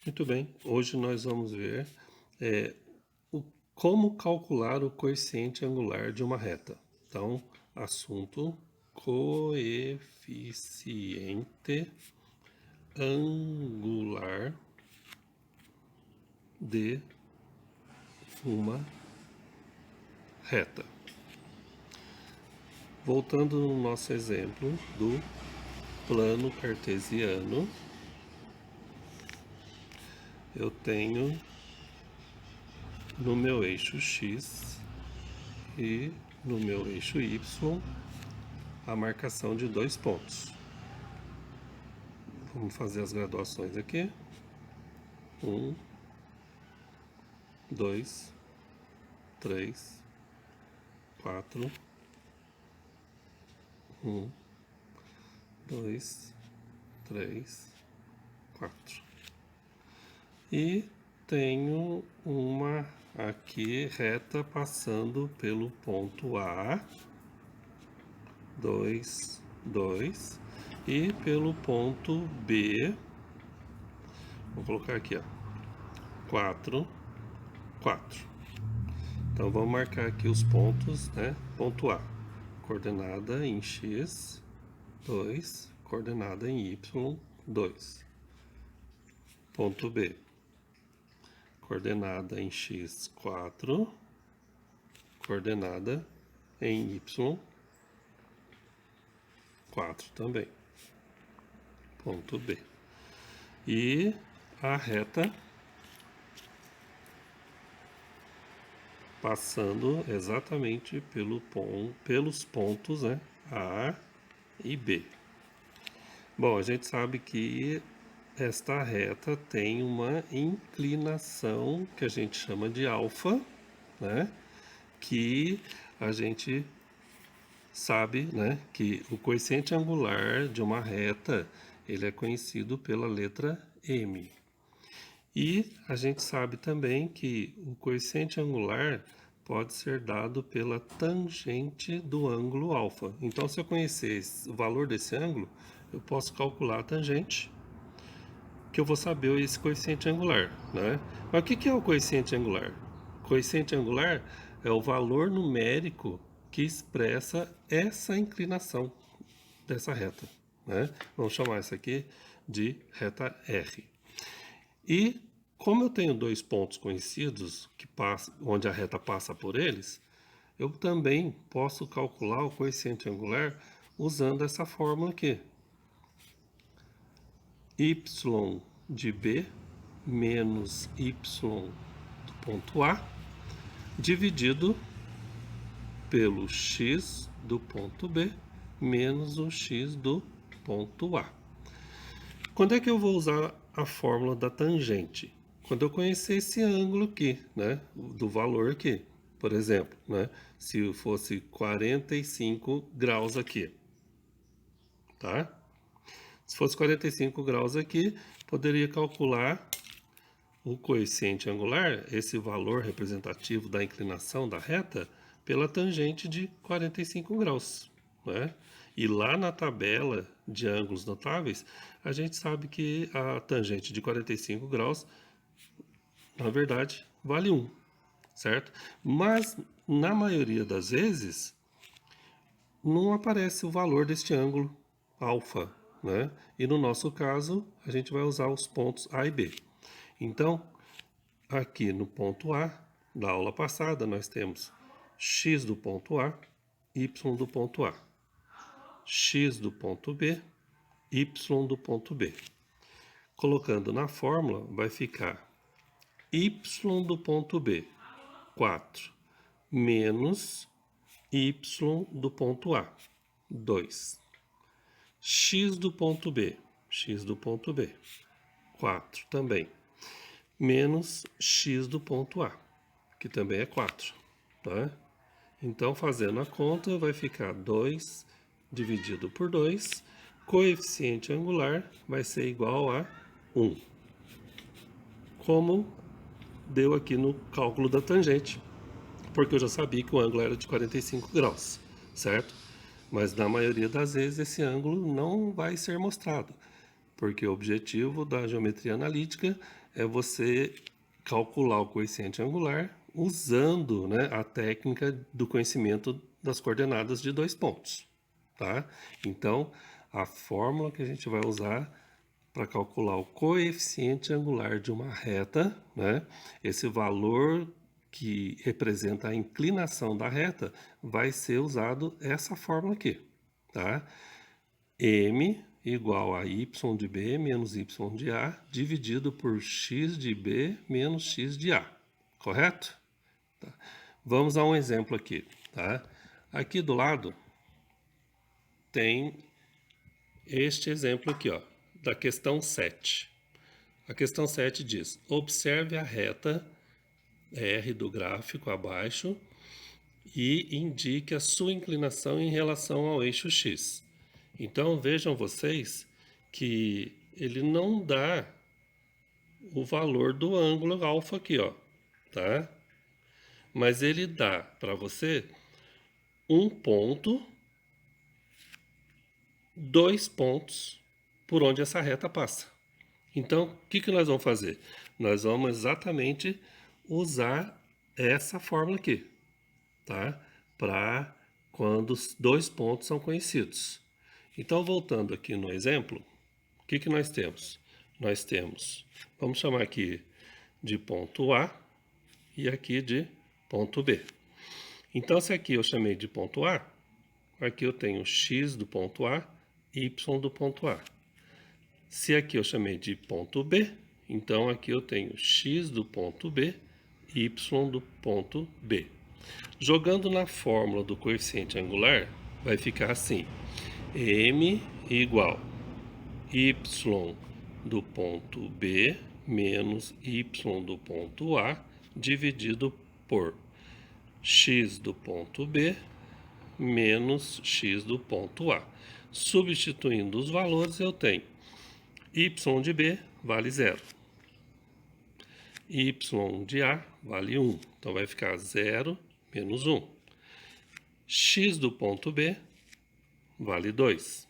Muito bem, hoje nós vamos ver é, como calcular o coeficiente angular de uma reta. Então, assunto coeficiente angular de uma reta. Voltando no nosso exemplo do plano cartesiano, eu tenho no meu eixo x e no meu eixo y a marcação de dois pontos. Vamos fazer as graduações aqui. 1, 2, 3, 4, 1, 2, 3, 4. E tenho uma aqui reta passando pelo ponto A, 2, 2, e pelo ponto B, vou colocar aqui, ó, 4, 4. Então vamos marcar aqui os pontos, né? Ponto A, coordenada em x, 2, coordenada em y, 2. Ponto B, coordenada em x, 4, coordenada em y, 4 também. Ponto B. E a reta passando exatamente pelos pontos, né, A e B. Bom, a gente sabe que esta reta tem uma inclinação que a gente chama de alfa, né, que a gente sabe, né, que o coeficiente angular de uma reta ele é conhecido pela letra m. E a gente sabe também que o coeficiente angular pode ser dado pela tangente do ângulo alfa. Então, se eu conhecer o valor desse ângulo, eu posso calcular a tangente, que eu vou saber esse coeficiente angular, né? Mas o que é o coeficiente angular? O coeficiente angular é o valor numérico que expressa essa inclinação dessa reta, né? Vamos chamar isso aqui de reta R. E como eu tenho dois pontos conhecidos onde a reta passa por eles, eu também posso calcular o coeficiente angular usando essa fórmula aqui. Y de B menos Y do ponto A dividido pelo X do ponto B menos o X do ponto A. Quando é que eu vou usar a fórmula da tangente? Quando eu conhecer esse ângulo aqui, né, do valor aqui. Por exemplo, né, se fosse 45 graus aqui, tá? Se fosse 45 graus aqui, poderia calcular o coeficiente angular, esse valor representativo da inclinação da reta, pela tangente de 45 graus, né? E lá na tabela de ângulos notáveis, a gente sabe que a tangente de 45 graus, na verdade, vale 1, certo? Mas, na maioria das vezes, não aparece o valor deste ângulo alfa, né? E no nosso caso, a gente vai usar os pontos A e B. Então, aqui no ponto A, da aula passada, nós temos x do ponto A, y do ponto A. X do ponto B, y do ponto B. Colocando na fórmula, vai ficar y do ponto B, 4, menos y do ponto A, 2. X do ponto B, 4 também, menos x do ponto A, que também é 4, tá? Então, fazendo a conta, vai ficar 2 dividido por 2, coeficiente angular vai ser igual a 1. Como deu aqui no cálculo da tangente, porque eu já sabia que o ângulo era de 45 graus, certo? Mas na maioria das vezes esse ângulo não vai ser mostrado. porque o objetivo da geometria analítica é você calcular o coeficiente angular usando, né, a técnica do conhecimento das coordenadas de dois pontos, tá? Então, a fórmula que a gente vai usar para calcular o coeficiente angular de uma reta, né, esse valor que representa a inclinação da reta, vai ser usado essa fórmula aqui, tá? M igual a y de B menos y de A dividido por x de B menos x de A, correto? Tá. Vamos a um exemplo aqui, tá? Aqui do lado tem este exemplo aqui, ó, da questão 7. A questão 7 diz: observe a reta R do gráfico abaixo e indique a sua inclinação em relação ao eixo X. Então vejam vocês que ele não dá o valor do ângulo alfa aqui, ó, tá? Mas ele dá para você um ponto, 2 pontos por onde essa reta passa. Então, o que nós vamos fazer? Nós vamos exatamente usar essa fórmula aqui, tá? Para quando os 2 pontos são conhecidos. Então, voltando aqui no exemplo, o que nós temos? Nós temos, vamos chamar aqui de ponto A e aqui de ponto B. Então, se aqui eu chamei de ponto A, aqui eu tenho x do ponto A e y do ponto A. Se aqui eu chamei de ponto B, então aqui eu tenho x do ponto B e y do ponto B. Jogando na fórmula do coeficiente angular, vai ficar assim: m igual y do ponto B menos y do ponto A dividido por x do ponto B menos x do ponto A. Substituindo os valores, eu tenho y de B vale 0. Y de A vale 1. Então, vai ficar 0 menos 1. X do ponto B vale 2.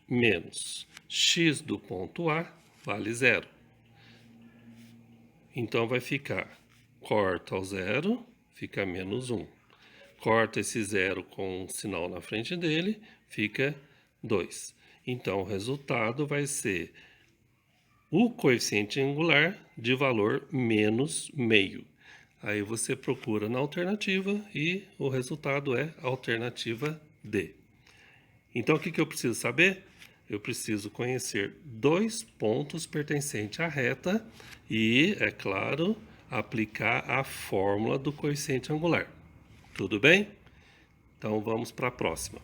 Menos x do ponto A vale 0. Então, vai ficar, corta o 0, fica menos 1. Corta esse 0 com um sinal na frente dele, fica 2. Então, o resultado vai ser o coeficiente angular de valor menos meio. Aí você procura na alternativa e o resultado é a alternativa D. Então, o que eu preciso saber? Eu preciso conhecer 2 pontos pertencentes à reta e, é claro, aplicar a fórmula do coeficiente angular. Tudo bem? Então, vamos para a próxima.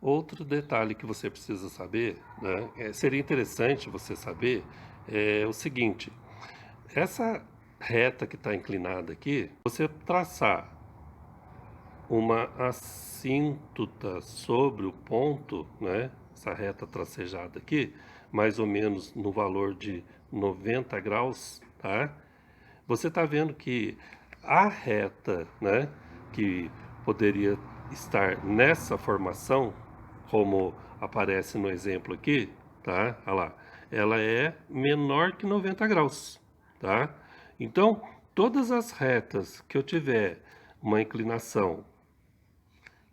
Outro detalhe que você precisa saber, né, seria interessante você saber, é o seguinte: essa reta que está inclinada aqui, você traçar uma assíntota sobre o ponto, né, essa reta tracejada aqui, mais ou menos no valor de 90 graus, tá? Você está vendo que a reta, né, que poderia estar nessa formação, como aparece no exemplo aqui, tá? Olha lá, ela é menor que 90 graus, tá? Então, todas as retas que eu tiver uma inclinação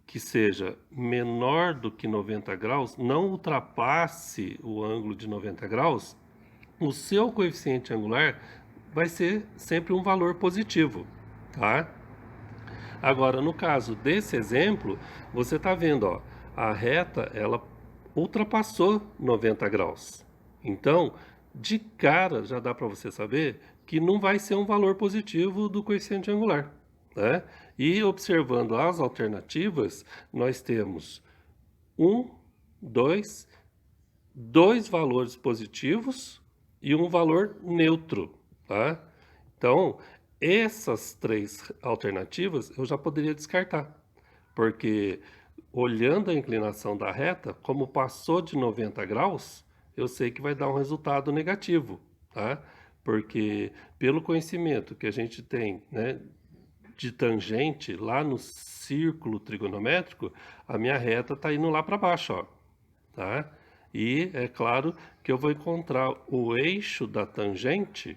que seja menor do que 90 graus, não ultrapasse o ângulo de 90 graus, o seu coeficiente angular vai ser sempre um valor positivo, tá? Agora, no caso desse exemplo, você está vendo, ó, a reta, ela ultrapassou 90 graus. Então, de cara, já dá para você saber que não vai ser um valor positivo do coeficiente angular, né? E observando as alternativas, nós temos dois valores positivos e um valor neutro, tá? Então, essas 3 alternativas eu já poderia descartar, porque olhando a inclinação da reta, como passou de 90 graus, eu sei que vai dar um resultado negativo, tá? Porque pelo conhecimento que a gente tem, né, de tangente lá no círculo trigonométrico, a minha reta está indo lá para baixo, ó, tá? E é claro que eu vou encontrar o eixo da tangente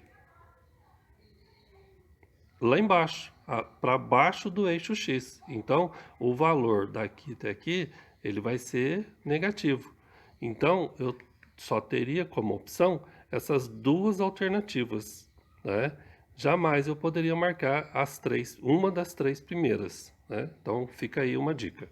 lá embaixo, para baixo do eixo x. Então, o valor daqui até aqui, ele vai ser negativo. Então, eu só teria como opção essas duas alternativas, né? Jamais eu poderia marcar uma das três primeiras, né? Então, fica aí uma dica.